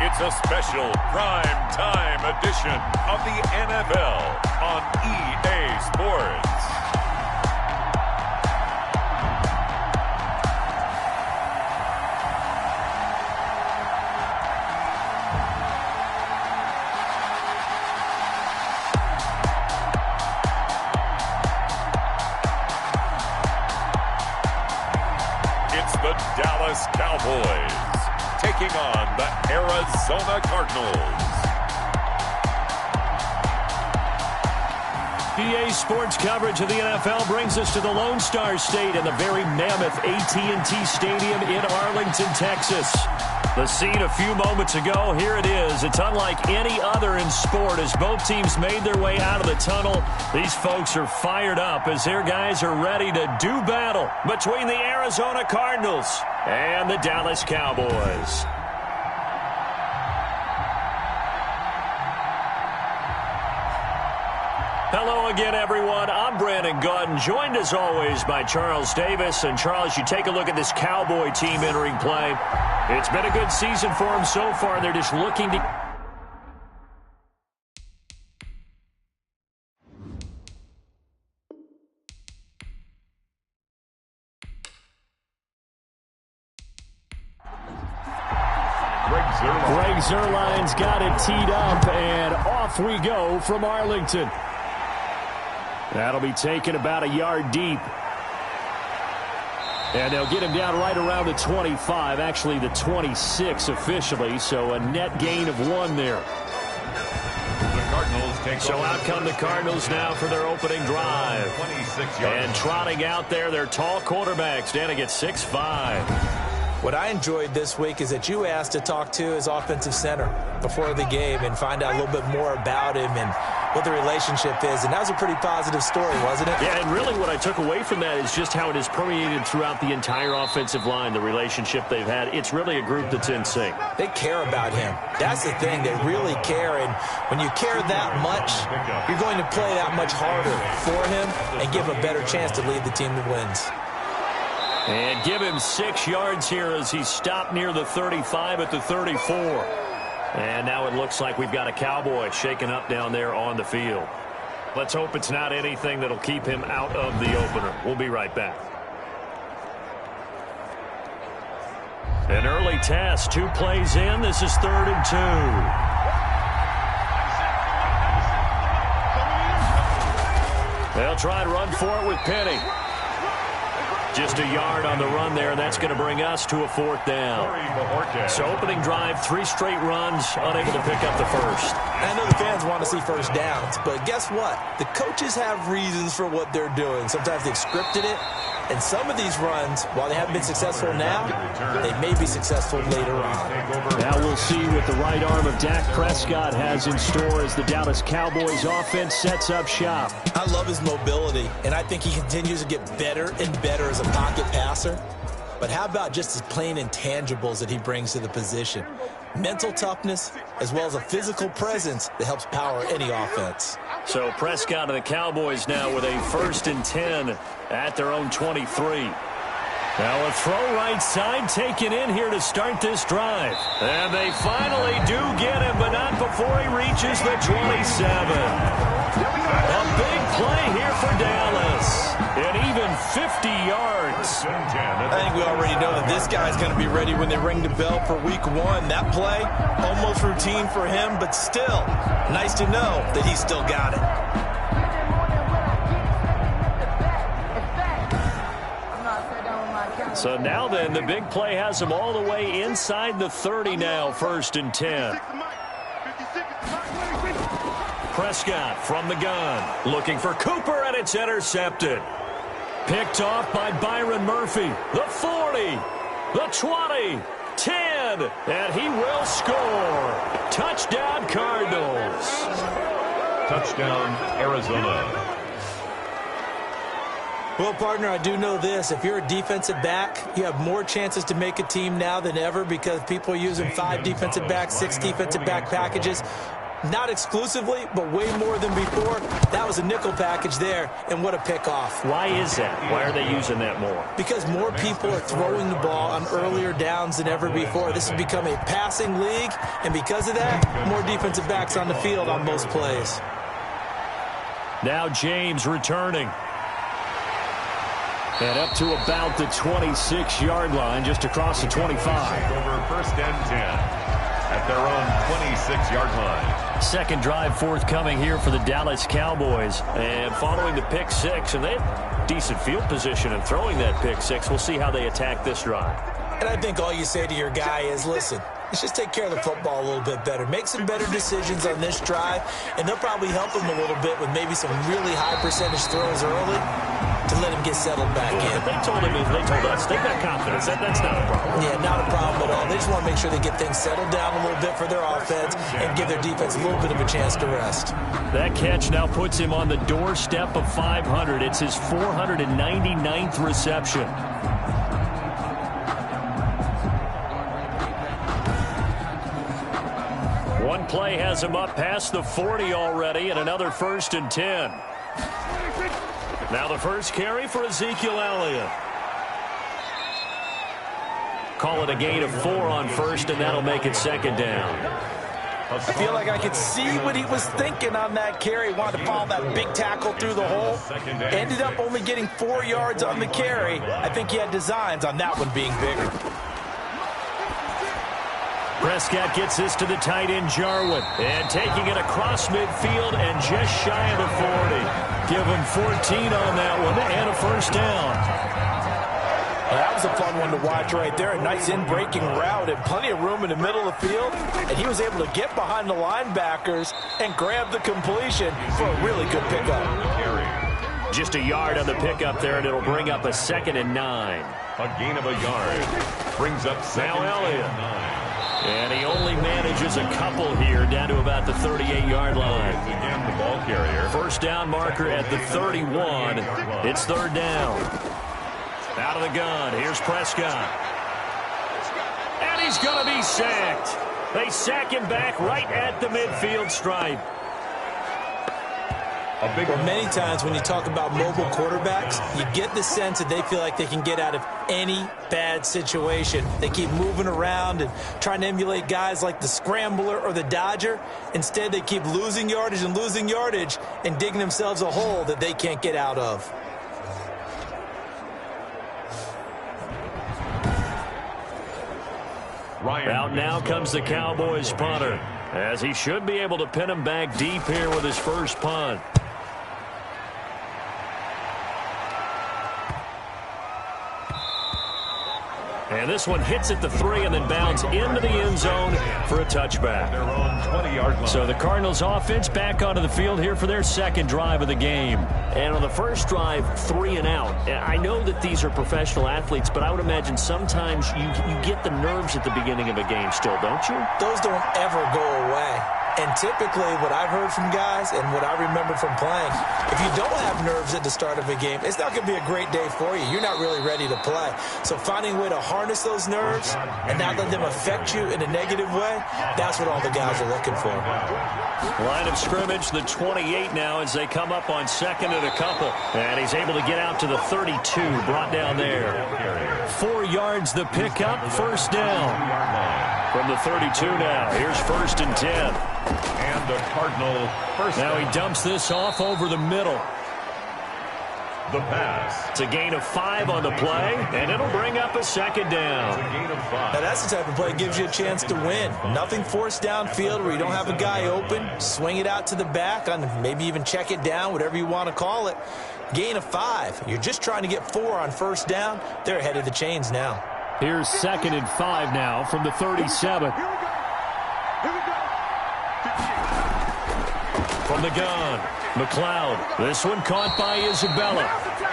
It's a special prime time edition of the NFL on EA Sports. It's the Dallas Cowboys taking on the Arizona Cardinals. EA Sports coverage of the NFL brings us to the Lone Star State and the very mammoth AT&T Stadium in Arlington, Texas. The scene a few moments ago, here it is. It's unlike any other in sport as both teams made their way out of the tunnel. These folks are fired up as their guys are ready to do battle between the Arizona Cardinals and the Dallas Cowboys. Hello again, everyone. I'm Brandon Gunn, joined as always by Charles Davis. And Charles, you take a look at this Cowboy team entering play. It's been a good season for them so far. They're just looking to... Greg Zuerlein's got it teed up, and off we go from Arlington. That'll be taken about a yard deep. And they'll get him down right around the 25, actually the 26 officially, so a net gain of 1 there. The Cardinals take so out come the Cardinals now for their opening drive. And trotting out there, their tall quarterback standing at 6'5". What I enjoyed this week is that you asked to talk to his offensive center before the game and find out a little bit more about him and what the relationship is. And that was a pretty positive story, wasn't it? Yeah, and really what I took away from that is just how it has permeated throughout the entire offensive line, the relationship they've had. It's really a group that's in sync. They care about him. That's the thing. They really care. And when you care that much, you're going to play that much harder for him and give a better chance to lead the team that wins. And give him 6 yards here as he's stopped near the 35 at the 34. And now it looks like we've got a Cowboy shaken up down there on the field. Let's hope it's not anything that'll keep him out of the opener. We'll be right back. An early test, 2 plays in. This is 3rd and 2. They'll try and run for it with Penny. Just a yard on the run there, and that's going to bring us to a 4th down. So opening drive, 3 straight runs, unable to pick up the first. I know the fans want to see first downs, but guess what? The coaches have reasons for what they're doing. Sometimes they've scripted it, and some of these runs, while they haven't been successful now, they may be successful later on. Now we'll see what the right arm of Dak Prescott has in store as the Dallas Cowboys offense sets up shop. I love his mobility, and I think he continues to get better and better as a pocket passer. But how about just his plain intangibles that he brings to the position? Mental toughness, as well as a physical presence that helps power any offense. So Prescott and the Cowboys now with a 1st and 10 at their own 23. Now a throw right side taken in here to start this drive. And they finally do get him, but not before he reaches the 27. A big play here for Dallas. And even 50 yards. I think we already know that this guy's going to be ready when they ring the bell for week 1. That play, almost routine for him, but still, nice to know that he's still got it. So now then, the big play has him all the way inside the 30 now, 1st and 10. Prescott from the gun, looking for Cooper, and it's intercepted. Picked off by Byron Murphy. The 40, the 20, 10, and he will score. Touchdown, Cardinals. Touchdown, Arizona. Well, partner, I do know this. If you're a defensive back, you have more chances to make a team now than ever because people are using 5 defensive backs, 6 defensive back packages. Not exclusively, but way more than before. That was a nickel package there, and what a pickoff. Why is that? Why are they using that more? Because more people are throwing the ball on earlier downs than ever before. This has become a passing league, and because of that, more defensive backs on the field on most plays. Now James returning. And up to about the 26-yard line, just across the 25. Over 1st and 10 at their own 26-yard line. Second drive forthcoming here for the Dallas Cowboys. And following the pick six, and they have decent field position in throwing that pick six. We'll see how they attack this drive. And I think all you say to your guy is, listen, let's just take care of the football a little bit better. Make some better decisions on this drive, and they'll probably help him a little bit with maybe some really high percentage throws early to let him get settled back in. They told us they've got confidence. That's not a problem. Yeah, not a problem at all. They just want to make sure they get things settled down a little bit for their offense and give their defense a little bit of a chance to rest. That catch now puts him on the doorstep of 500. It's his 499th reception. One play has him up past the 40 already, and another 1st and 10. Now the first carry for Ezekiel Elliott. Call it a gain of 4 on first, and that'll make it 2nd down. I feel like I could see what he was thinking on that carry. Wanted to follow that big tackle through the hole. Ended up only getting 4 yards on the carry. I think he had designs on that one being bigger. Prescott gets this to the tight end, Jarwin. And taking it across midfield and just shy of the 40. Give him 14 on that one and a 1st down. Well, that was a fun one to watch right there. A nice in-breaking route and plenty of room in the middle of the field. And he was able to get behind the linebackers and grab the completion for a really good pickup. Just a yard on the pickup there, and it'll bring up a 2nd and 9. A gain of a yard. Brings up Now 2nd Elliott. and 9. And he only manages a couple here down to about the 38-yard line. Again, the ball carrier. 1st down marker at the 31. It's 3rd down. Out of the gun. Here's Prescott. And he's going to be sacked. They sack him back right at the midfield stripe. Well, many times when you talk about mobile quarterbacks, you get the sense that they feel like they can get out of any bad situation. They keep moving around and trying to emulate guys like the Scrambler or the Dodger. Instead, they keep losing yardage and digging themselves a hole that they can't get out of. Out now comes the Cowboys punter, as he should be able to pin him back deep here with his first punt. And this one hits at the 3 and then bounds into the end zone for a touchback. Their own 20-yard line. So the Cardinals offense back onto the field here for their 2nd drive of the game. And on the first drive, 3 and out. I know that these are professional athletes, but I would imagine sometimes you get the nerves at the beginning of a game still, don't you? Those don't ever go away. And typically what I've heard from guys and what I remember from playing, if you don't have nerves at the start of a game, it's not going to be a great day for you. You're not really ready to play. So finding a way to harness those nerves and not let them affect you in a negative way, that's what all the guys are looking for. Line of scrimmage, the 28 now as they come up on 2nd and a couple. And he's able to get out to the 32, brought down there. 4 yards the pickup, 1st down. From the 32 now, here's 1st and 10. And the Cardinal first. Now he dumps this off over the middle. The pass. It's a gain of 5 on the play, and it'll bring up a 2nd down. It's a gain of 5. Now that's the type of play that gives you a chance to win. Nothing forced downfield where you don't have a guy open. Swing it out to the back, on maybe even check it down, whatever you want to call it. Gain of 5. You're just trying to get 4 on 1st down. They're ahead of the chains now. Here's 2nd and 5 now from the 37. From the gun, McLeod. This one caught by Isabella.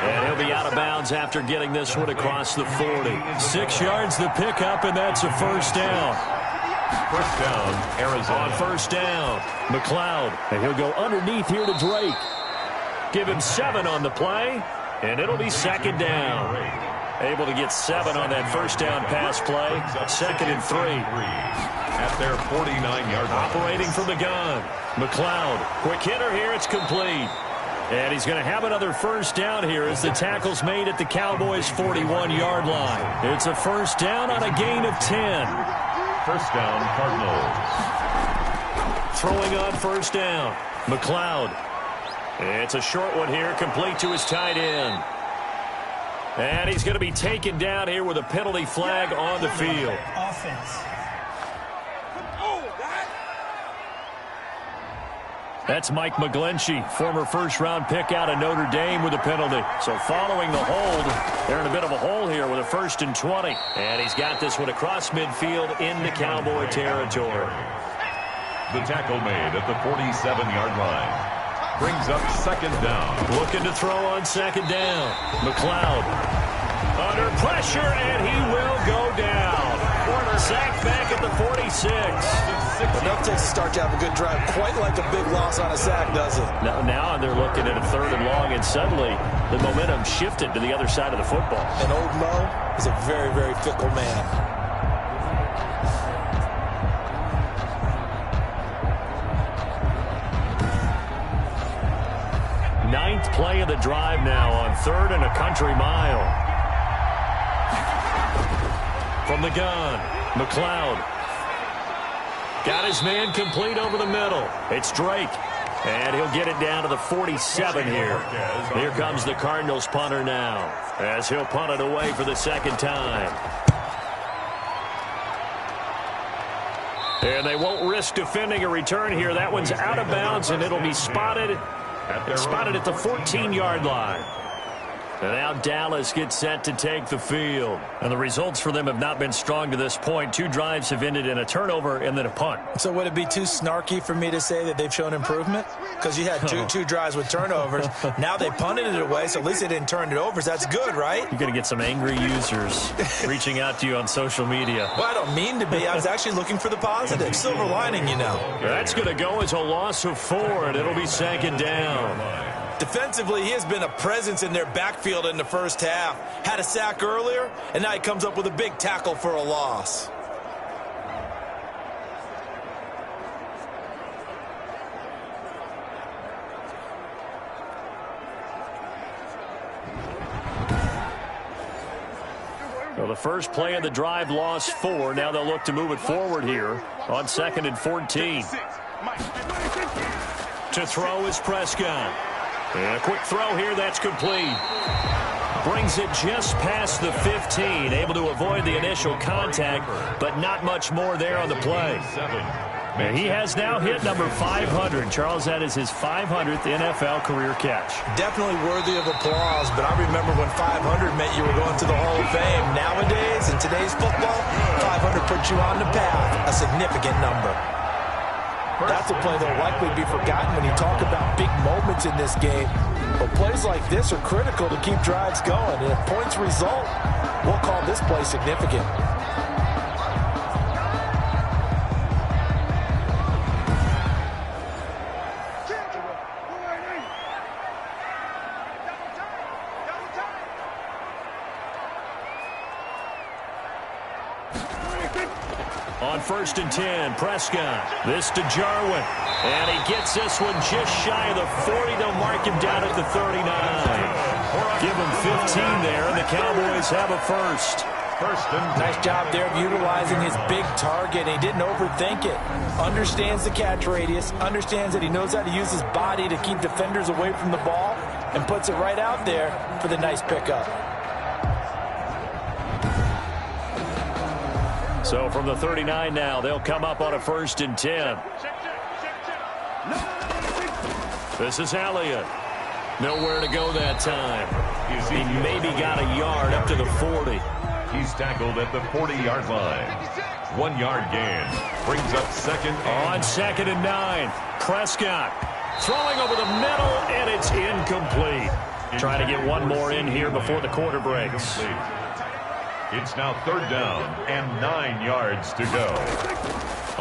And he'll be out of bounds after getting this one across the 40. 6 yards the pickup, and that's a 1st down. 1st down, Arizona. On 1st down, McLeod. And he'll go underneath here to Drake. Give him 7 on the play, and it'll be 2nd down. Able to get 7 on that 1st down pass play. 2nd and 3. their 49-yard line. Operating from the gun. McLeod, quick hitter here. It's complete. And he's going to have another first down here as the tackle's made at the Cowboys' 41-yard line. It's a first down on a gain of 10. First down, Cardinals. Throwing on first down. McLeod. It's a short one here, complete to his tight end. And he's going to be taken down here with a penalty flag on the field. Offense. That's Mike McGlinchey, former first-round pick out of Notre Dame with a penalty. So following the hold, they're in a bit of a hole here with a 1st and 20. And he's got this one across midfield into Cowboy territory. The tackle made at the 47-yard line. Brings up second down. Looking to throw on second down. McLeod under pressure, and he will go down. Sacked back at the 46. Enough takes to start to have a good drive. Quite like a big loss on a sack, does it? Now they're looking at a 3rd and long, and suddenly the momentum shifted to the other side of the football. And old Mo is a very, very fickle man. Ninth play of the drive now on 3rd and a country mile. From the gun, McLeod. Got his man complete over the middle. It's Drake. And he'll get it down to the 47 here. Here comes the Cardinals punter now, as he'll punt it away for the second time. And they won't risk defending a return here. That one's out of bounds, and it'll be spotted at the 14-yard line. And now Dallas gets set to take the field. And the results for them have not been strong to this point. 2 drives have ended in a turnover and then a punt. So would it be too snarky for me to say that they've shown improvement? Because you had two drives with turnovers. Now they punted it away, so at least they didn't turn it over. So that's good, right? You're going to get some angry users reaching out to you on social media. Well, I don't mean to be. I was actually looking for the positive. Silver lining, you know. That's going to go as a loss of 4, and it'll be second down. Defensively, he has been a presence in their backfield in the first half. Had a sack earlier, and now he comes up with a big tackle for a loss. Well, the first play of the drive lost 4. Now they'll look to move it forward here on 2nd and 14. To throw is Prescott. And a quick throw here, that's complete. Brings it just past the 15. Able to avoid the initial contact, but not much more there on the play. And he has now hit number 500. Charles, that is his 500th NFL career catch. Definitely worthy of applause, but I remember when 500 meant you were going to the Hall of Fame. Nowadays, in today's football, 500 puts you on the path, a significant number. That's a play that will likely be forgotten when you talk about big moments in this game. But plays like this are critical to keep drives going. And if points result, we'll call this play significant. On 1st and 10, Prescott. This to Jarwin. And he gets this one just shy of the 40. They'll mark him down at the 39. Give him 15 there, and the Cowboys have a first. Nice job there of utilizing his big target. He didn't overthink it. Understands the catch radius. Understands that he knows how to use his body to keep defenders away from the ball. And puts it right out there for the nice pickup. So from the 39 now, they'll come up on a 1st and 10. This is Elliott. Nowhere to go that time. He maybe got a yard up to the 40. He's tackled at the 40-yard line. 1 yard gain. Brings up second on 2nd and 9. Prescott throwing over the middle, and it's incomplete. Trying to get one more in here before the quarter breaks. It's now 3rd down and 9 yards to go.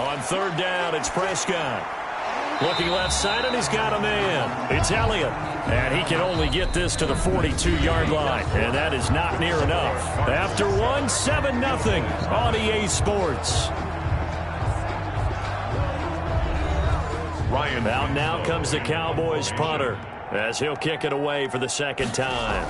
On 3rd down, it's Prescott. Looking left side, and he's got a man. It's Elliott. And he can only get this to the 42-yard line. And that is not near enough. After one, 7-0 on EA Sports. Out now comes the Cowboys punter as he'll kick it away for the second time.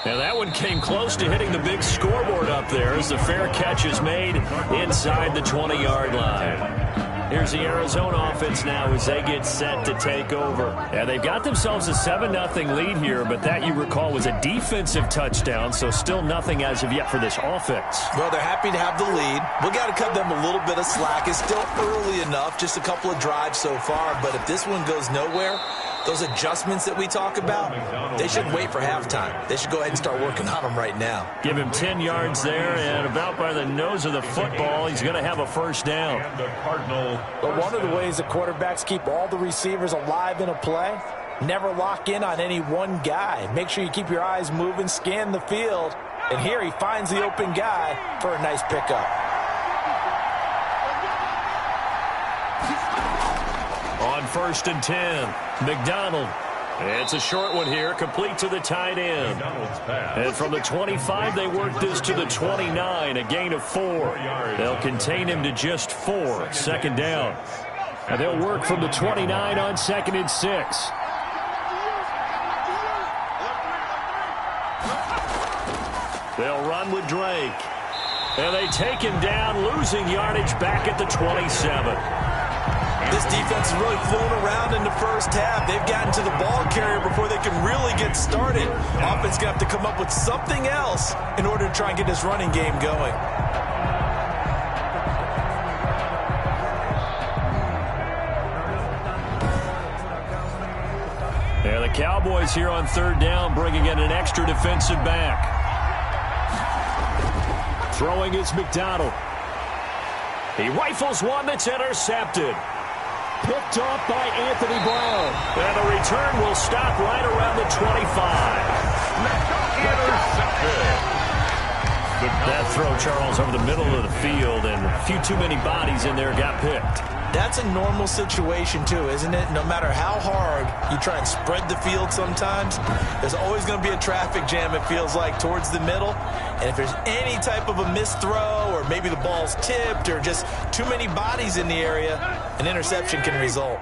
And that one came close to hitting the big scoreboard up there as the fair catch is made inside the 20-yard line. Here's the Arizona offense now as they get set to take over. And they've got themselves a 7-0 lead here, but that, you recall, was a defensive touchdown, so still nothing as of yet for this offense. Well, they're happy to have the lead. We got to cut them a little bit of slack. It's still early enough, just a couple of drives so far, but if this one goes nowhere, those adjustments that we talk about, they shouldn't wait for halftime. They should go ahead and start working on them right now. Give him 10 yards there, and about by the nose of the football, he's going to have a first down. But one of the ways the quarterbacks keep all the receivers alive in a play, never lock in on any one guy. Make sure you keep your eyes moving, scan the field, and here he finds the open guy for a nice pickup. On 1st and 10, McDonald. It's a short one here, complete to the tight end. And from the 25, they work this to the 29, a gain of 4. They'll contain him to just 4, second down. And they'll work from the 29 on 2nd and 6. They'll run with Drake. And they take him down, losing yardage back at the 27. This defense is really flown around in the first half. They've gotten to the ball carrier before they can really get started. Offense going to have to come up with something else in order to try and get this running game going. Yeah, the Cowboys here on 3rd down, bringing in an extra defensive back. Throwing is McDonald. He rifles one that's intercepted. Picked off by Anthony Brown. And the return will stop right around the 25. That throw, Charles, over the middle of the field, and a few too many bodies in there got picked. That's a normal situation, too, isn't it? No matter how hard you try and spread the field sometimes, there's always going to be a traffic jam, it feels like, towards the middle. And if there's any type of a missed throw, or maybe the ball's tipped, or just too many bodies in the area, an interception can result.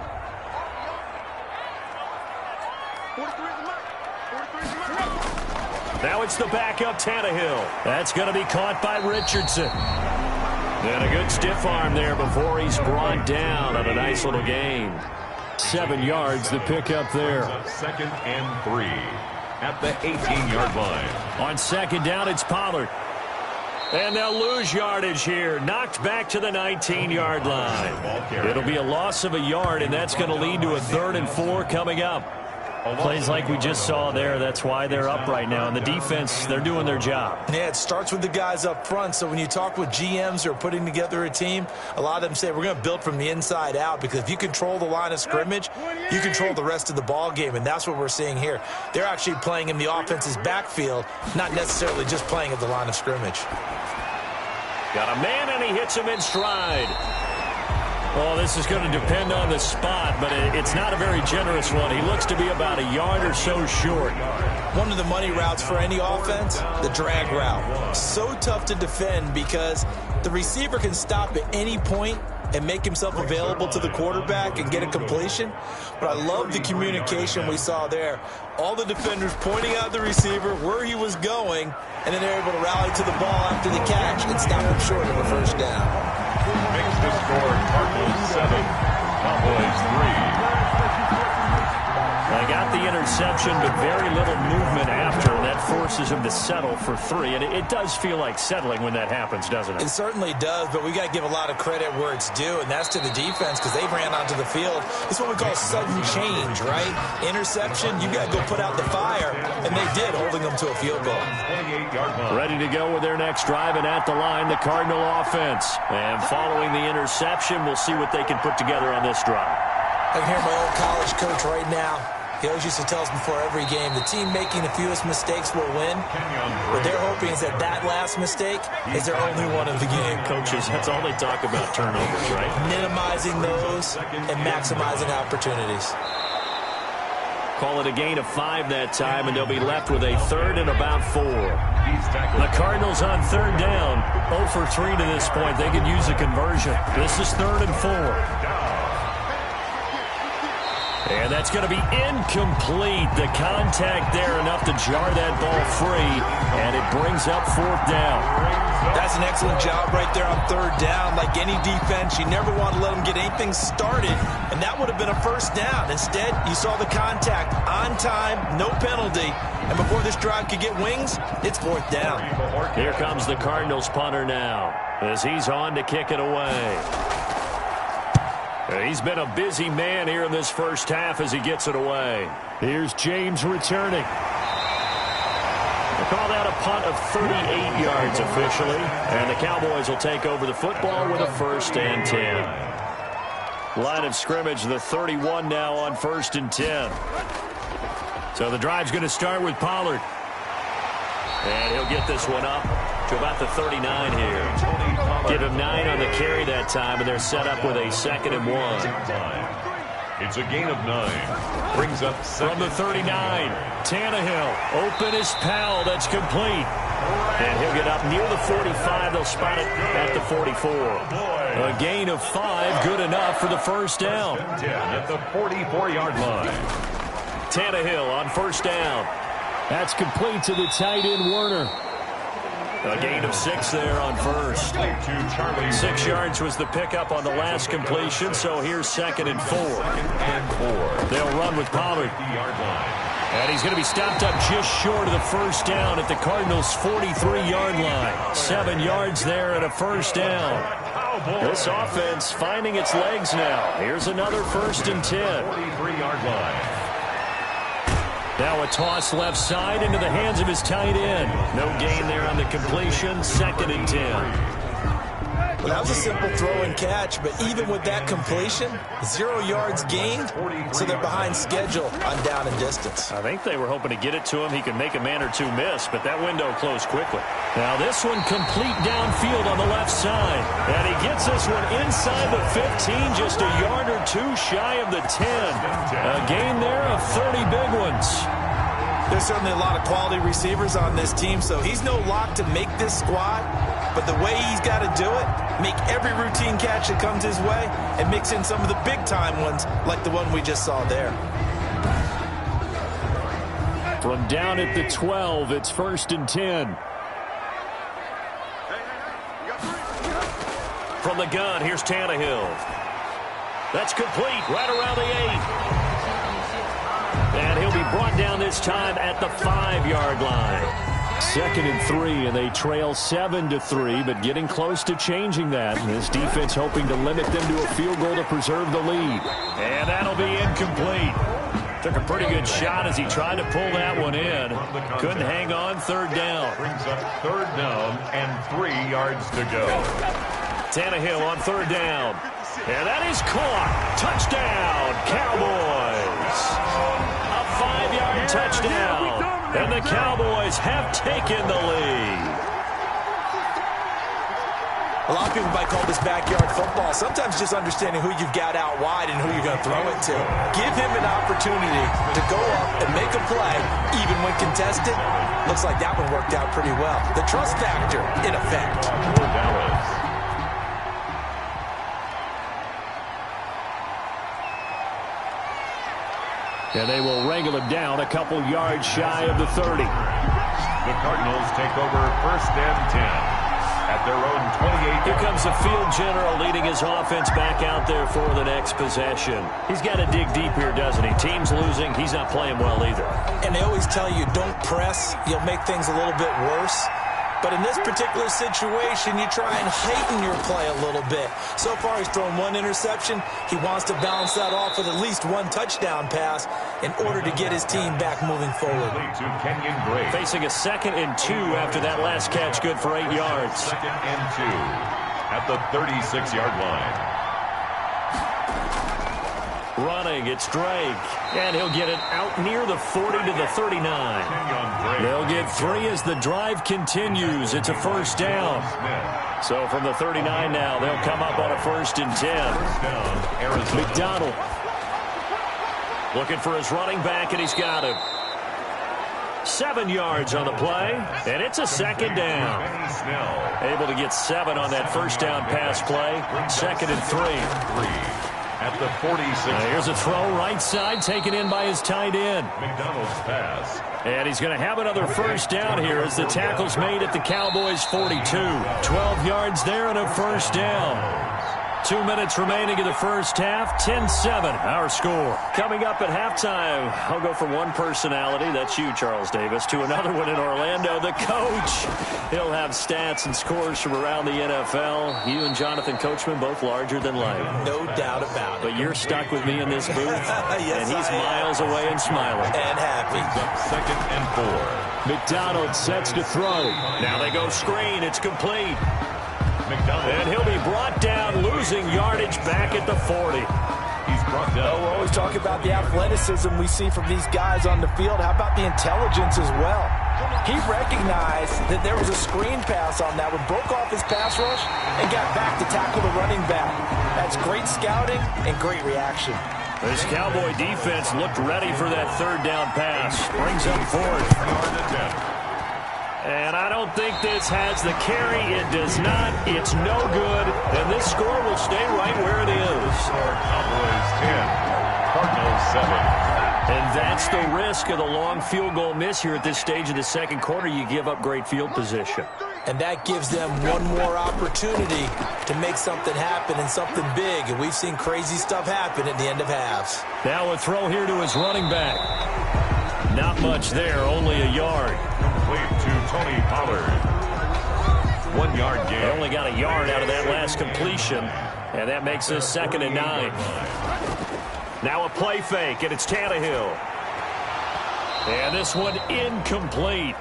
Now it's the backup Tannehill. That's going to be caught by Richardson. And a good stiff arm there before he's brought down on a nice little gain. 7 yards, the pickup there. 2nd and 3 at the 18-yard line. On 2nd down, it's Pollard. And they'll lose yardage here. Knocked back to the 19-yard line. It'll be a loss of a yard, and that's going to lead to a 3rd and 4 coming up. Plays like we just saw there, that's why they're up right now. And the defense, they're doing their job. Yeah, it starts with the guys up front. So when you talk with GMs who are putting together a team, a lot of them say we're going to build from the inside out, because if you control the line of scrimmage, you control the rest of the ball game, and that's what we're seeing here. They're actually playing in the offense's backfield, not necessarily just playing at the line of scrimmage. Got a man, and he hits him in stride. Well, this is going to depend on the spot, but it's not a very generous one. He looks to be about a yard or so short. One of the money routes for any offense, the drag route. So tough to defend because the receiver can stop at any point and make himself available to the quarterback and get a completion. But I love the communication we saw there. All the defenders pointing out the receiver, where he was going, and then they're able to rally to the ball after the catch and stop him short of a first down. Makes the score Cardinals 7, Cowboys 3. They got the interception, but very little movement after, and that forces him to settle for 3. And it does feel like settling when that happens, doesn't it? It certainly does, but we got to give a lot of credit where it's due, and that's to the defense, because they ran onto the field. It's what we call sudden change, right? Interception, you got to go put out the fire, and they did, holding them to a field goal. Ready to go with their next drive, and at the line, the Cardinal offense. And following the interception, we'll see what they can put together on this drive. I can hear my old college coach right now. He always used to tell us before every game, the team making the fewest mistakes will win. What they're hoping is that last mistake is their only one of the game. Coaches, that's all they talk about, turnovers, right? Minimizing those and maximizing opportunities. Call it a gain of 5 that time, and they'll be left with a third and about 4. The Cardinals on third down, 0 for 3 to this point. They could use a conversion. This is 3rd and 4. And that's going to be incomplete. The contact there enough to jar that ball free, and it brings up 4th down. That's an excellent job right there on 3rd down. Like any defense, you never want to let them get anything started, and that would have been a 1st down. Instead, you saw the contact on time, no penalty, and before this drive could get wings, it's 4th down. Here comes the Cardinals punter now as he's on to kick it away. He's been a busy man here in this first half as he gets it away. Here's James returning. They call that a punt of 38 yards officially, and the Cowboys will take over the football with a 1st and 10. Line of scrimmage, the 31 now on 1st and 10. So the drive's going to start with Pollard. And he'll get this one up to about the 39 here. Give him 9 on the carry that time, and they're set up with a 2nd and 1. It's a gain of 9. Brings up from the 39. Tannehill, open his Powell. That's complete. And he'll get up near the 45. They'll spot it at the 44. A gain of 5, good enough for the 1st down. 10 at the 44-yard line. Tannehill on 1st down. That's complete to the tight end, Werner. A gain of 6 there on 1st. 6 yards was the pickup on the last completion, so here's 2nd and 4. They'll run with Pollard. And he's going to be stopped up just short of the 1st down at the Cardinals' 43-yard line. 7 yards there and a 1st down. This offense finding its legs now. Here's another 1st and 10. 43-yard line. Now a toss left side into the hands of his tight end. No gain there on the completion. 2nd and 10. Well, that was a simple throw and catch, but even with that completion, 0 yards gained, so they're behind schedule on down and distance. I think they were hoping to get it to him. He could make a man or two miss, but that window closed quickly. Now this one complete downfield on the left side. And he gets this one inside the 15, just a yard or 2 shy of the 10. A gain there of 30 big ones. There's certainly a lot of quality receivers on this team, so he's no lock to make this squad. But the way he's got to do it, make every routine catch that comes his way, and mix in some of the big-time ones like the one we just saw there. From down at the 12, it's 1st and 10. From the gun, here's Tannehill. That's complete right around the 8. And he'll be brought down this time at the 5-yard line. 2nd and 3, and they trail 7-3, but getting close to changing that. This defense hoping to limit them to a field goal to preserve the lead. And that'll be incomplete. Took a pretty good shot as he tried to pull that one in. Couldn't hang on. 3rd down. Brings up 3rd down and 3 yards to go. Tannehill on 3rd down. And that is caught. Touchdown, Cowboys. A 5-yard touchdown. And the Cowboys have taken the lead. A lot of people might call this backyard football. Sometimes just understanding who you've got out wide and who you're going to throw it to. Give him an opportunity to go up and make a play, even when contested. Looks like that one worked out pretty well. The trust factor in effect. And they will wrangle him down a couple yards shy of the 30. The Cardinals take over 1st and 10 at their own 28. Here comes the field general leading his offense back out there for the next possession. He's got to dig deep here, doesn't he? Team's losing. He's not playing well either. And they always tell you, don't press. You'll make things a little bit worse. But in this particular situation, you try and heighten your play a little bit. So far, he's thrown 1 interception. He wants to balance that off with at least 1 touchdown pass in order to get his team back moving forward. Facing a 2nd and 2 after that last catch, good for 8 yards. 2nd and 2 at the 36-yard line. Running, it's Drake. And he'll get it out near the 40 to the 39. They'll get 3 as the drive continues. It's a 1st down. So from the 39 now, they'll come up on a 1st and 10. McDonald. Looking for his running back, and he's got him. 7 yards on the play, and it's a second down. Able to get 7 on that first down pass play. 2nd and 3. At the 46. Here's a throw right side, taken in by his tight end. McDonald's pass. And he's going to have another first down here as the tackle's made at the Cowboys' 42. 12 yards there and a first down. 2 minutes remaining in the first half. 10-7, our score. Coming up at halftime, I'll go from one personality, that's you, Charles Davis, to another one in Orlando, the coach. He'll have stats and scores from around the NFL. You and Jonathan Coachman, both larger than life. No doubt about it. But you're stuck with me in this booth, yes, and he's miles away and smiling. And happy. 2nd and 4. McDonald sets to throw. Now they go screen. It's complete. McDonald. And he'll be brought down, losing yardage back at the 40. He's brought down. We're always talking about the athleticism we see from these guys on the field. How about the intelligence as well? He recognized that there was a screen pass on that one, broke off his pass rush, and got back to tackle the running back. That's great scouting and great reaction. This Cowboy defense looked ready for that 3rd down pass. Brings up 4th. And I don't think this has the carry. It does not. It's no good. And this score will stay right where it is. Cowboys 10. Cardinals 7. And that's the risk of the long field goal miss here at this stage of the second quarter. You give up great field position. And that gives them one more opportunity to make something happen and something big. And we've seen crazy stuff happen at the end of halves. Now a throw here to his running back. Not much there, only a yard. Complete to Tony Pollard. 1 yard gain. They only got a yard out of that last completion, and that makes this 2nd and 9. Now a play fake, and it's Tannehill. And this one incomplete.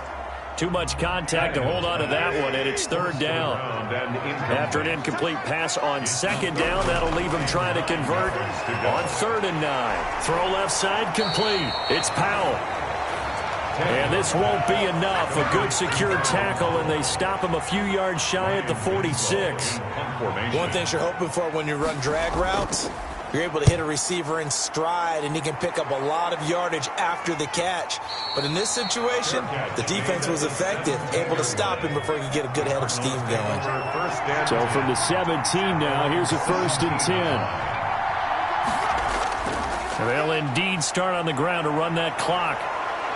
Too much contact to hold on to that one, and it's 3rd down. After an incomplete pass on 2nd down, that'll leave him trying to convert on 3rd and 9. Throw left side, complete. It's Powell. And this won't be enough. A good secure tackle, and they stop him a few yards shy at the 46. One thing you're hoping for when you run drag routes, you're able to hit a receiver in stride, and he can pick up a lot of yardage after the catch. But in this situation, the defense was effective, able to stop him before he could get a good head of steam going. So from the 17 now, here's a 1st and 10. They'll indeed start on the ground to run that clock.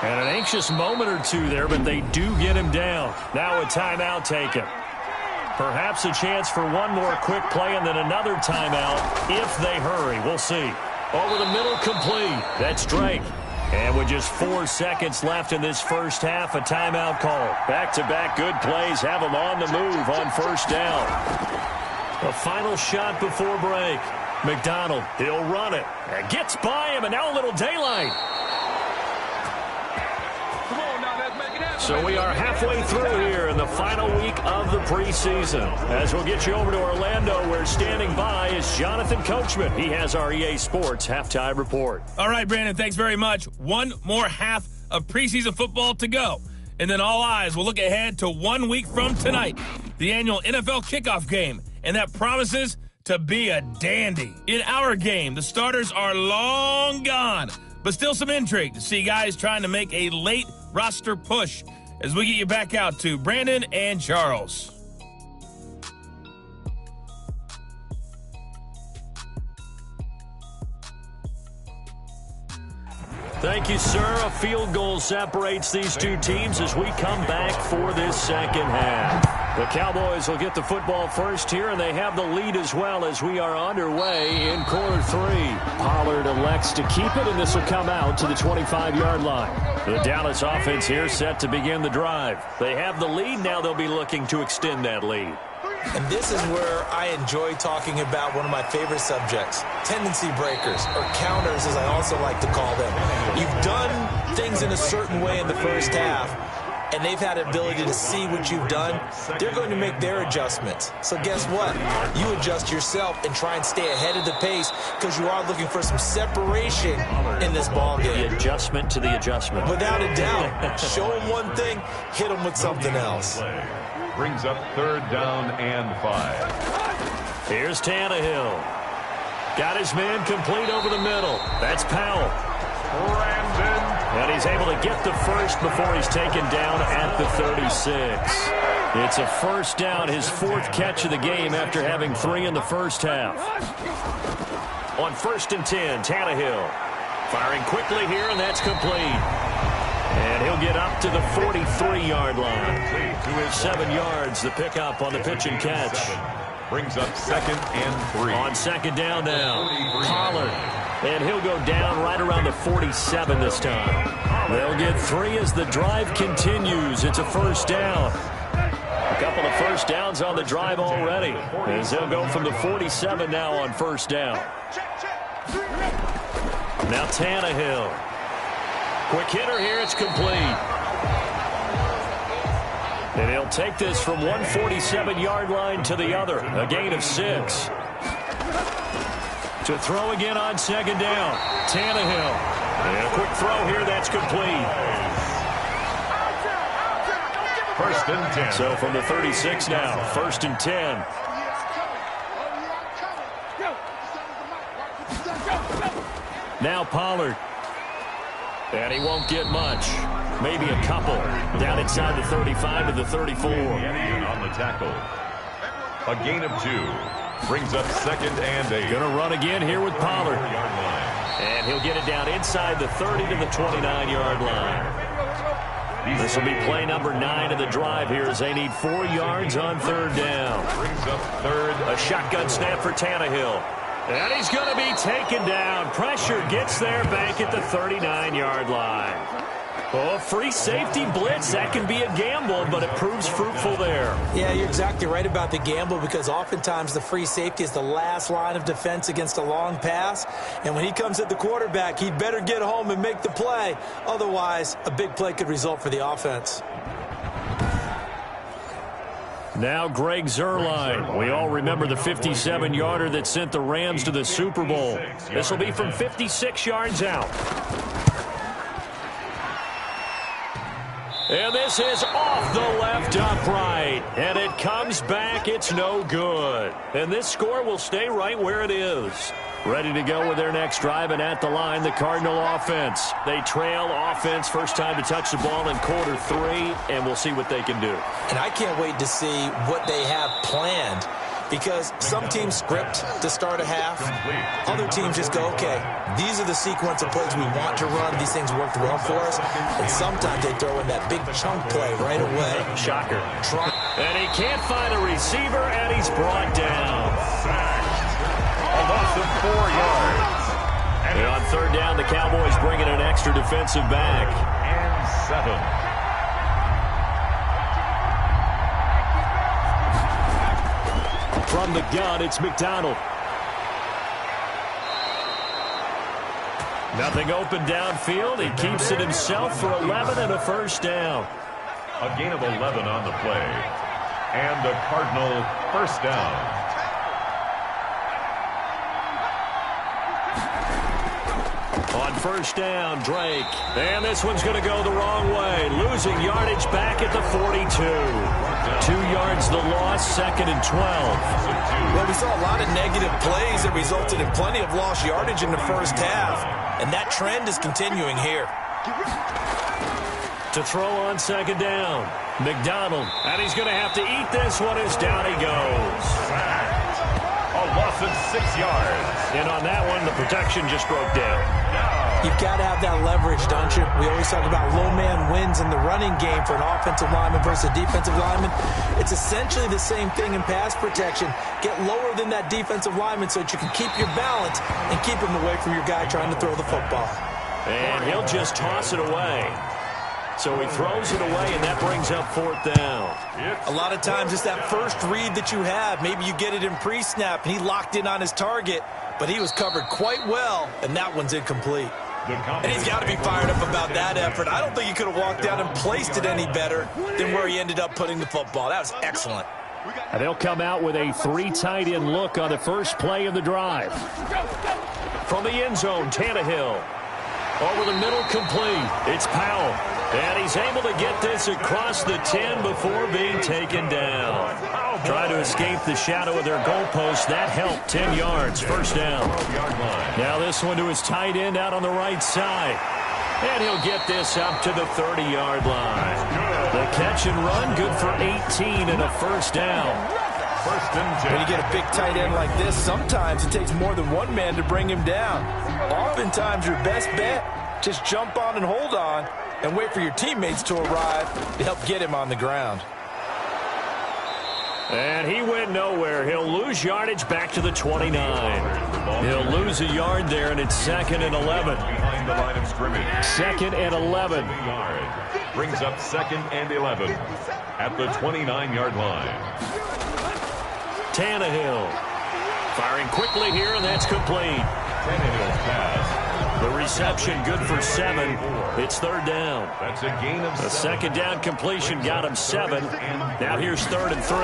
And an anxious moment or two there, but they do get him down. Now a timeout taken. Perhaps a chance for one more quick play and then another timeout if they hurry. We'll see. Over the middle, complete. That's Drake. And with just 4 seconds left in this first half, a timeout call. Back-to-back good plays have them on the move on 1st down. A final shot before break. McDonald, he'll run it. And gets by him, and now a little daylight. So we are halfway through here in the final week of the preseason. As we'll get you over to Orlando, where standing by is Jonathan Coachman. He has our EA Sports halftime report. All right, Brandon, thanks very much. One more half of preseason football to go. And then all eyes will look ahead to 1 week from tonight, the annual NFL kickoff game. And that promises to be a dandy. In our game, the starters are long gone, but still some intrigue to see guys trying to make a late roster push as we get you back out to Brandon and Charles. Thank you, sir. A field goal separates these two teams as we come back for this second half. The Cowboys will get the football first here, and they have the lead as well as we are underway in quarter 3. Pollard elects to keep it, and this will come out to the 25-yard line. The Dallas offense here set to begin the drive. They have the lead. Now they'll be looking to extend that lead. And this is where I enjoy talking about one of my favorite subjects, tendency breakers, or counters as I also like to call them. You've done things in a certain way in the first half, and they've had the ability to see what you've done. They're going to make their adjustments. So guess what? You adjust yourself and try and stay ahead of the pace because you are looking for some separation in this ball game. The adjustment to the adjustment. Without a doubt. Show them one thing, hit them with something else. Brings up 3rd down and 5. Here's Tannehill. Got his man complete over the middle. That's Powell. And he's able to get the first before he's taken down at the 36. It's a first down, his fourth catch of the game after having 3 in the first half. On 1st and 10, Tannehill firing quickly here, and that's complete. And he'll get up to the 43-yard line. 7 yards, the pickup on the pitch and catch. Brings up 2nd and 3. On 2nd down now, Pollard. And he'll go down right around the 47 this time. They'll get 3 as the drive continues. It's a first down. A couple of first downs on the drive already, as they'll go from the 47 now on first down. Now Tannehill. Quick hitter here, it's complete. And he'll take this from 147-yard line to the other, a gain of 6. To throw again on 2nd down, Tannehill. And a quick throw here, that's complete. 1st and 10. So from the 36 now, 1st and 10. Now Pollard. And he won't get much. Maybe a couple. Down inside the 35 to the 34. On the tackle. A gain of 2. Brings up 2nd and 8. Going to run again here with Pollard. And he'll get it down inside the 30 to the 29-yard line. This will be play number 9 of the drive here as they need 4 yards on 3rd down. Brings up 3rd. A shotgun snap for Tannehill. And he's going to be taken down. Pressure gets there back at the 39-yard line. Oh, free safety blitz. That can be a gamble, but it proves fruitful there. Yeah, you're exactly right about the gamble, because oftentimes the free safety is the last line of defense against a long pass. And when he comes at the quarterback, he'd better get home and make the play. Otherwise, a big play could result for the offense. Now Greg Zuerlein. We all remember the 57-yarder that sent the Rams to the Super Bowl. This will be from 56 yards out. And this is off the left upright. And it comes back. It's no good. And this score will stay right where it is. Ready to go with their next drive, and at the line, the Cardinal offense. They trail offense, first time to touch the ball in quarter 3, and we'll see what they can do. And I can't wait to see what they have planned, because some teams script to start a half. Other teams just go, okay, these are the sequence of plays we want to run. These things worked well for us. And sometimes they throw in that big chunk play right away. Shocker. And he can't find a receiver, and he's brought down. A loss of 4 yards. And on 3rd down, the Cowboys bring in an extra defensive back. And 7. From the gun, it's McDonald. Nothing open downfield. He keeps it himself for 11 and a first down. A gain of 11 on the play. And the Cardinal first down. On first down, Drake. And this one's going to go the wrong way. Losing yardage back at the 42. 2 yards the loss, 2nd and 12. Well, we saw a lot of negative plays that resulted in plenty of lost yardage in the first half. And that trend is continuing here. To throw on 2nd down, McDonald. And he's going to have to eat this one as down he goes. A loss of 6 yards. And on that one, the protection just broke down. You've got to have that leverage, don't you? We always talk about low man wins in the running game for an offensive lineman versus a defensive lineman. It's essentially the same thing in pass protection. Get lower than that defensive lineman so that you can keep your balance and keep him away from your guy trying to throw the football. And he'll just toss it away. So he throws it away, and that brings up 4th down. A lot of times it's that first read that you have. Maybe you get it in pre-snap, and he locked in on his target, but he was covered quite well, and that one's incomplete. And he's got to be fired up about that effort. I don't think he could have walked down and placed it any better than where he ended up putting the football. That was excellent. And they'll come out with a 3 tight end look on the first play of the drive. From the end zone, Tannehill. Over the middle, complete. It's Powell. And he's able to get this across the 10 before being taken down. Trying to escape the shadow of their goalpost. That helped. 10 yards. First down. Now this one to his tight end out on the right side. And he'll get this up to the 30-yard line. The catch and run, good for 18 and a first down. When you get a big tight end like this, sometimes it takes more than one man to bring him down. Oftentimes your best bet, just jump on and hold on and wait for your teammates to arrive to help get him on the ground. And he went nowhere. He'll lose yardage back to the 29. He'll lose a yard there, and it's 2nd and 11. Behind the line of scrimmage. 2nd and 11. Brings up 2nd and 11 at the 29-yard line. Tannehill firing quickly here, and that's complete. Tannehill's pass. The reception good for 7. It's 3rd down. That's a gain of 7. The second down completion got him 7. Now here's 3rd and 3.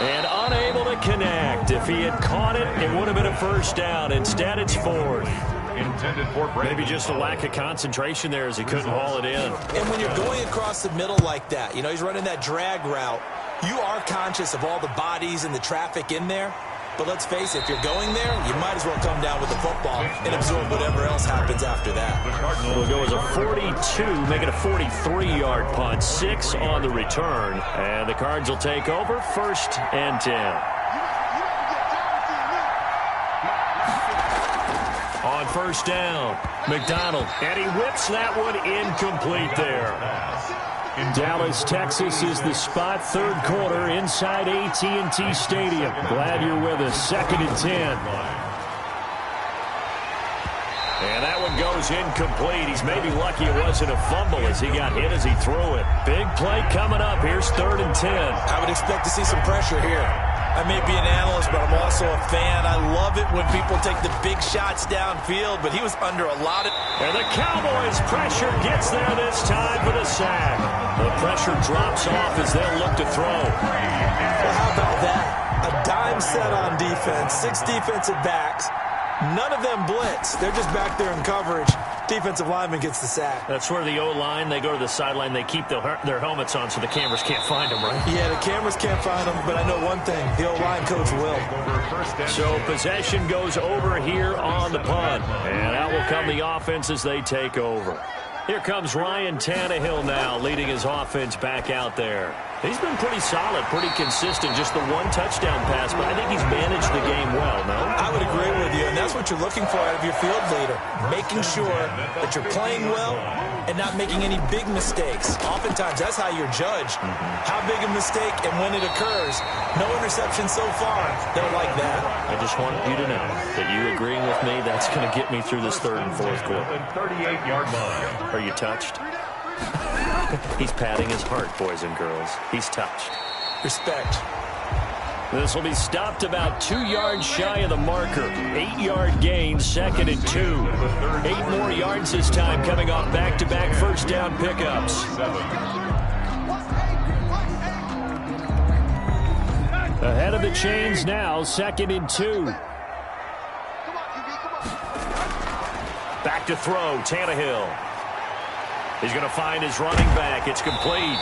And unable to connect. If he had caught it, it would have been a first down. Instead, it's 4th. Intended for Maybe just a lack of concentration there as he couldn't haul it in. And when you're going across the middle like that, you know, he's running that drag route, you are conscious of all the bodies and the traffic in there. But let's face it, if you're going there, you might as well come down with the football and absorb whatever else happens after that. It'll go as a 42, make it a 43-yard punt. 6 on the return. And the Cards will take over 1st and 10. On 1st down, McDonald. And he whips that one incomplete there. Dallas, Texas is the spot. 3rd quarter inside AT&T Stadium. Glad you're with us. 2nd and 10. And that one goes incomplete. He's maybe lucky it wasn't a fumble as he got hit as he threw it. Big play coming up. Here's 3rd and 10. I would expect to see some pressure here. I may be an analyst, but I'm also a fan. I love it when people take the big shots downfield, but he was under a lot of... And the Cowboys' pressure gets there this time for the sack. The pressure drops off as they'll look to throw. Well, how about that? A dime set on defense, 6 defensive backs. None of them blitz. They're just back there in coverage. Defensive lineman gets the sack. That's where the O-line, they go to the sideline, they keep their helmets on so the cameras can't find them, right? Yeah, the cameras can't find them, but I know one thing. The O-line coach will. So possession goes over here on the punt. And out will come the offense as they take over. Here comes Ryan Tannehill now, leading his offense back out there. He's been pretty solid, pretty consistent, just the 1 touchdown pass, but I think he's managed the game well, no? I would agree with you, and that's what you're looking for out of your field leader, making sure that you're playing well and not making any big mistakes. Oftentimes, that's how you're judged. How big a mistake and when it occurs. No interception so far. They'll like that. I just want you to know that you agreeing with me, that's going to get me through this 3rd and 4th quarter. 38-yard line. Are you touched? He's patting his heart, boys and girls. He's touched. Respect. This will be stopped about 2 yards shy of the marker. 8-yard gain, 2nd and 2. 8 more yards this time coming off back-to-back first down pickups. Ahead of the chains now, 2nd and 2. Back to throw, Tannehill. He's going to find his running back. It's complete.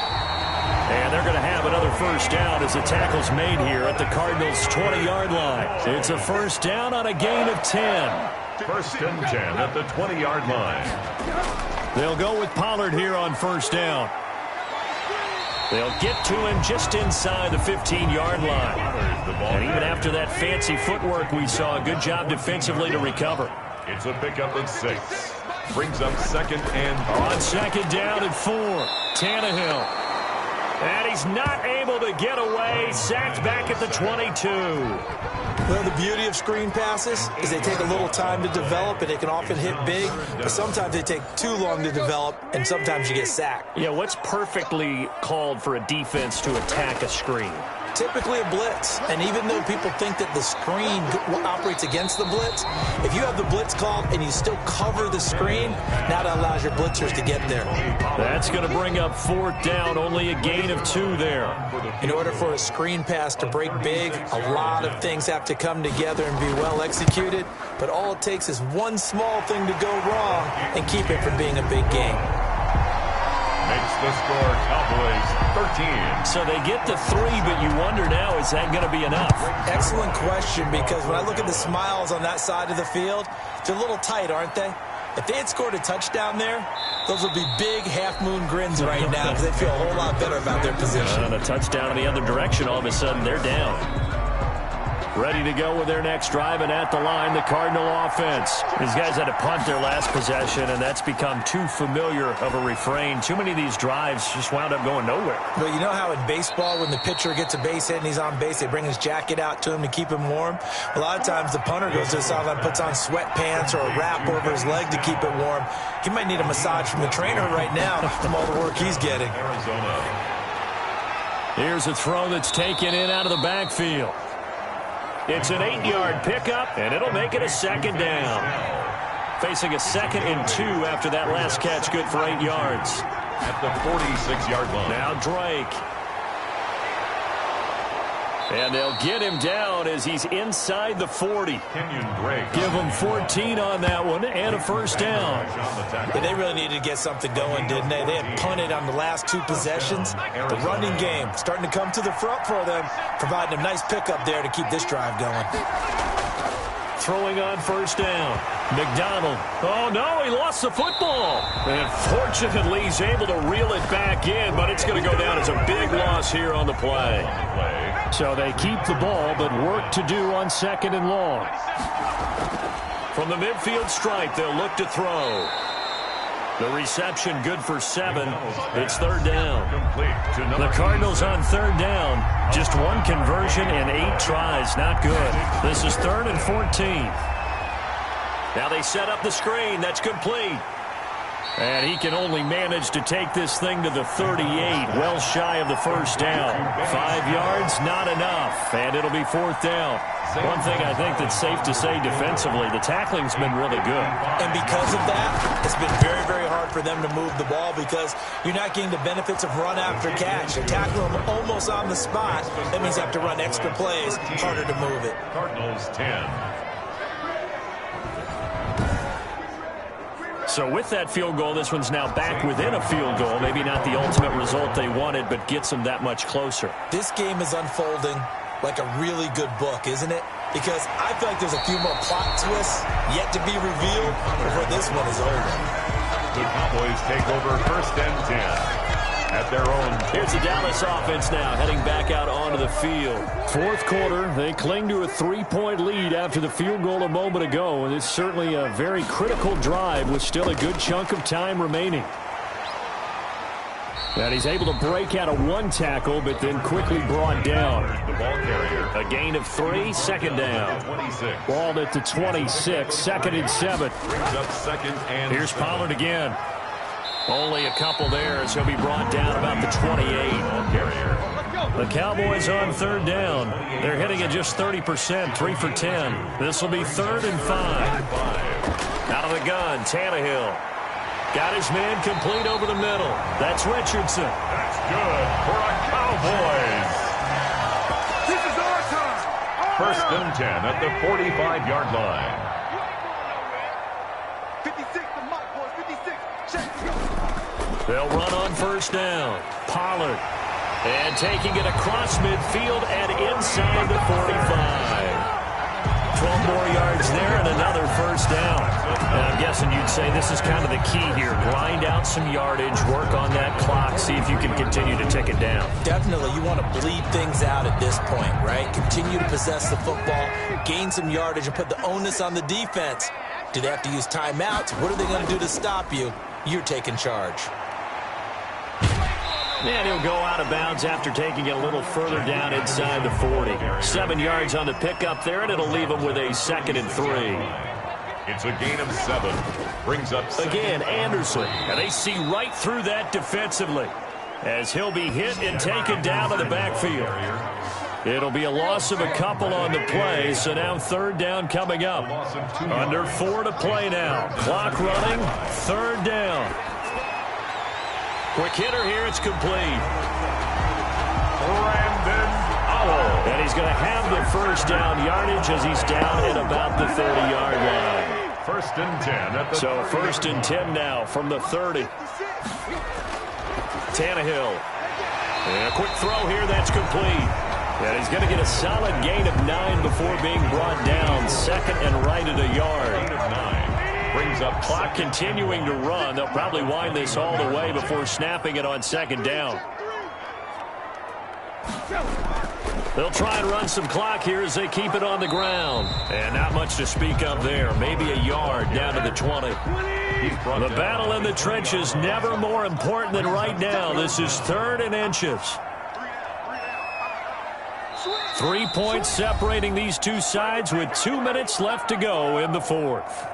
And they're going to have another first down as the tackle's made here at the Cardinals' 20-yard line. It's a first down on a gain of 10. 1st and 10 at the 20-yard line. They'll go with Pollard here on first down. They'll get to him just inside the 15-yard line. And even after that fancy footwork we saw, a good job defensively to recover. It's a pickup of 6. Brings up 2nd and... On 2nd down and 4. Tannehill. And he's not able to get away. Sacked back at the 22. Well, the beauty of screen passes is they take a little time to develop, and they can often hit big, but sometimes they take too long to develop, and sometimes you get sacked. Yeah, what's perfectly called for a defense to attack a screen? Typically a blitz, and even though people think that the screen operates against the blitz, if you have the blitz called and you still cover the screen, now that allows your blitzers to get there. That's going to bring up 4th down, only a gain of 2 there. In order for a screen pass to break big, a lot of things have to come together and be well executed, but all it takes is one small thing to go wrong and keep it from being a big game. Makes the score Cowboys 13. So they get the 3, but you wonder now, is that going to be enough? Excellent question, because when I look at the smiles on that side of the field, they're a little tight, aren't they? If they had scored a touchdown there, those would be big half-moon grins right now because they feel a whole lot better about their position. And a touchdown in the other direction, all of a sudden they're down. Ready to go with their next drive, and at the line, the Cardinal offense. These guys had to punt their last possession, and that's become too familiar of a refrain. Too many of these drives just wound up going nowhere. But you know how in baseball, when the pitcher gets a base hit and he's on base, they bring his jacket out to him to keep him warm? A lot of times the punter goes to the sideline, puts on sweatpants or a wrap over his leg to keep it warm. He might need a massage from the trainer right now from all the work he's getting. Here's a throw that's taken in out of the backfield. It's an 8-yard pickup, and it'll make it a 2nd down. Facing a 2nd and 2 after that last catch, good for 8 yards. At the 46-yard line. Now Drake. And they'll get him down as he's inside the 40. Give him 14 on that one and a 1st down. Yeah, they really needed to get something going, didn't they? They had punted on the last 2 possessions. The running game starting to come to the front for them, providing a nice pickup there to keep this drive going. Throwing on 1st down. McDonald. Oh, no, he lost the football. And fortunately, he's able to reel it back in, but it's going to go down as a big loss here on the play. So they keep the ball, but work to do on 2nd and long. From the midfield stripe, they'll look to throw. The reception good for 7. It's 3rd down. The Cardinals on 3rd down. Just 1 conversion and 8 tries. Not good. This is 3rd and 14. Now they set up the screen. That's complete. And he can only manage to take this thing to the 38, well shy of the 1st down. 5 yards, not enough, and it'll be 4th down. One thing I think that's safe to say defensively, the tackling's been really good. And because of that, it's been very, very hard for them to move the ball because you're not getting the benefits of run after catch. You tackle them almost on the spot. That means you have to run extra plays, harder to move it. Cardinals 10. So with that field goal, this one's now back within a field goal. Maybe not the ultimate result they wanted, but gets them that much closer. This game is unfolding like a really good book, isn't it? Because I feel like there's a few more plot twists yet to be revealed before this one is over. The Cowboys take over 1st and 10. At their own. Here's the Dallas offense now heading back out onto the field. 4th quarter, they cling to a 3-point lead after the field goal a moment ago, and it's certainly a very critical drive with still a good chunk of time remaining. And he's able to break out of 1 tackle, but then quickly brought down. The ball carrier. A gain of 3, 2nd down. 26. Balled at the 26, 2nd and 7. Brings up 2nd and Here's 7. Pollard again. Only a couple there as he'll be brought down about the 28. The Cowboys on 3rd down. They're hitting at just 30%, 3 for 10. This will be 3rd and 5. Out of the gun, Tannehill. Got his man complete over the middle. That's Richardson. That's good for a Cowboys. This is our time. 1st and 10 at the 45-yard line. 56, the Mike boys, 56. Check. They'll run on 1st down. Pollard. And taking it across midfield and inside the 45. 12 more yards there and another 1st down. And I'm guessing you'd say this is kind of the key here. Grind out some yardage, work on that clock, see if you can continue to tick it down. Definitely, you want to bleed things out at this point, right? Continue to possess the football, gain some yardage, and put the onus on the defense. Do they have to use timeouts? What are they going to do to stop you? You're taking charge. And he'll go out of bounds after taking it a little further down inside the 40. 7 yards on the pickup there, and it'll leave him with a 2nd and 3. It's a gain of 7. Brings up again Anderson. And they see right through that defensively as he'll be hit and taken down to the backfield. It'll be a loss of a couple on the play, so now third down coming up. Under 4 to play now. Clock running, third down. Quick hitter here, it's complete. And he's going to have the first down yardage as he's down at about the 30-yard line. First and 10. So first and 10 now from the 30. Tannehill. And a quick throw here, that's complete. And he's going to get a solid gain of 9 before being brought down. Second and right at a yard. 9 brings up clock continuing to run. They'll probably wind this all the way before snapping it on second down. They'll try and run some clock here as they keep it on the ground. And not much to speak of there. Maybe a yard down to the 20. The battle in the trenches never more important than right now. This is third and inches. 3 points separating these two sides with 2 minutes left to go in the fourth.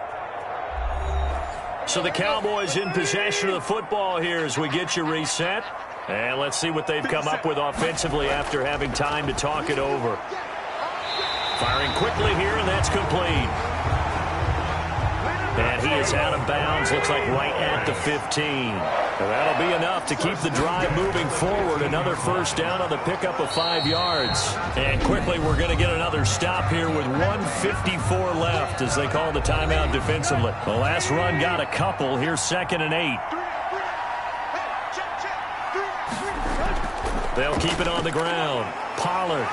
So the Cowboys in possession of the football here as we get you reset. And let's see what they've come up with offensively after having time to talk it over. Firing quickly here, and that's complete. And he is out of bounds, looks like right at the 15. And that'll be enough to keep the drive moving forward. Another first down on the pickup of 5 yards. And quickly we're going to get another stop here with 1:54 left as they call the timeout defensively. The last run got a couple. Here's second and 8. They'll keep it on the ground. Pollard.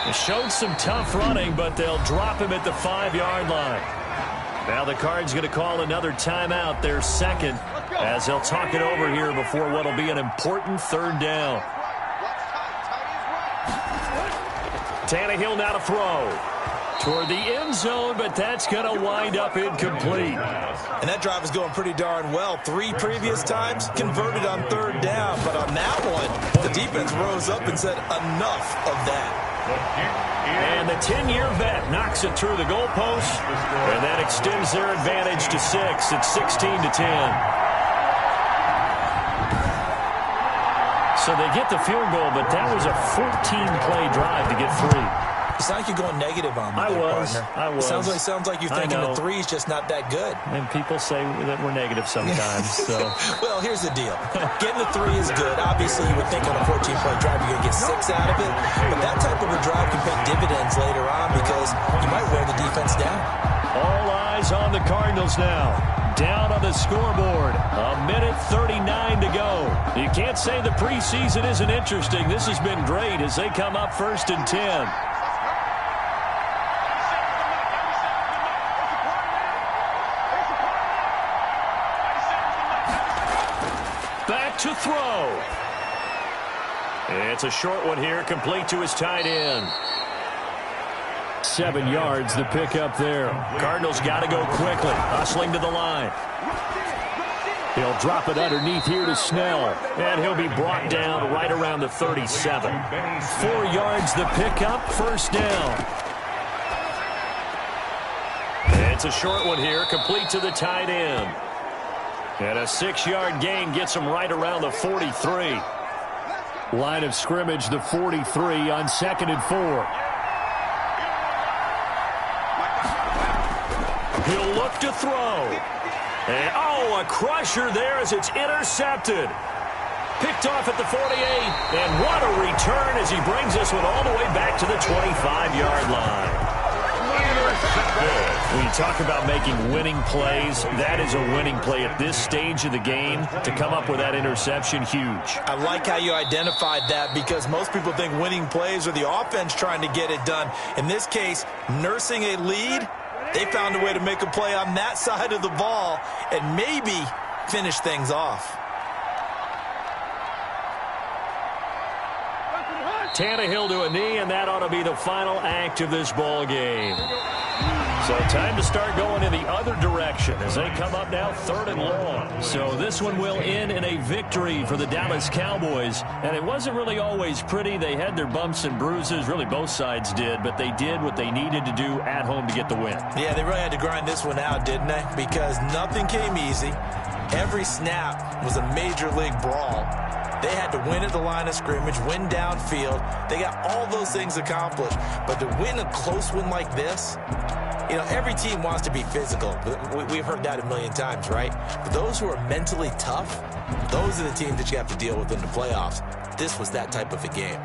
They showed some tough running, but they'll drop him at the 5-yard line. Now the Cards going to call another timeout, their second, as they'll talk it over here before what will be an important third down. Tannehill now to throw. Toward the end zone, but that's going to wind up incomplete. And that drive is going pretty darn well. 3 previous times converted on third down, but on that one, the defense rose up and said enough of that. And the 10-year vet knocks it through the goalpost, and that extends their advantage to 6. It's 16-10. So they get the field goal, but that was a 14-play drive to get 3. You sound like you're going negative on me, I was. Sounds like you're thinking the 3 is just not that good. And people say that we're negative sometimes. So. Well, here's the deal. Getting the 3 is good. Obviously, you would think on a 14-play drive you're going to get 6 out of it. But that type of a drive can pay dividends later on because you might wear the defense down. All eyes on the Cardinals now. Down on the scoreboard. 1:39 to go. You can't say the preseason isn't interesting. This has been great as they come up first and 10. Back to throw. It's a short one here, complete to his tight end. 7 yards, the pickup there. Cardinals got to go quickly, hustling to the line. He'll drop it underneath here to Snell, and he'll be brought down right around the 37. 4 yards, the pickup, first down. It's a short one here, complete to the tight end. And a 6-yard gain gets him right around the 43. Line of scrimmage, the 43 on 2nd and 4. He'll look to throw. And, a crusher there as it's intercepted. Picked off at the 48. And what a return as he brings this one all the way back to the 25-yard line. When you talk about making winning plays, that is a winning play at this stage of the game. To come up with that interception, huge. I like how you identified that because most people think winning plays are the offense trying to get it done. In this case, nursing a lead, they found a way to make a play on that side of the ball and maybe finish things off. Tannehill to a knee, and that ought to be the final act of this ball game. So time to start going in the other direction as they come up now 3rd and long. So this one will end in a victory for the Dallas Cowboys. And it wasn't really always pretty. They had their bumps and bruises. Really, both sides did. But they did what they needed to do at home to get the win. Yeah, they really had to grind this one out, didn't they? Because nothing came easy. Every snap was a major league brawl. They had to win at the line of scrimmage, win downfield. They got all those things accomplished. But to win a close one like this, you know, every team wants to be physical. We've heard that a million times, right? But those who are mentally tough, those are the teams that you have to deal with in the playoffs. This was that type of a game.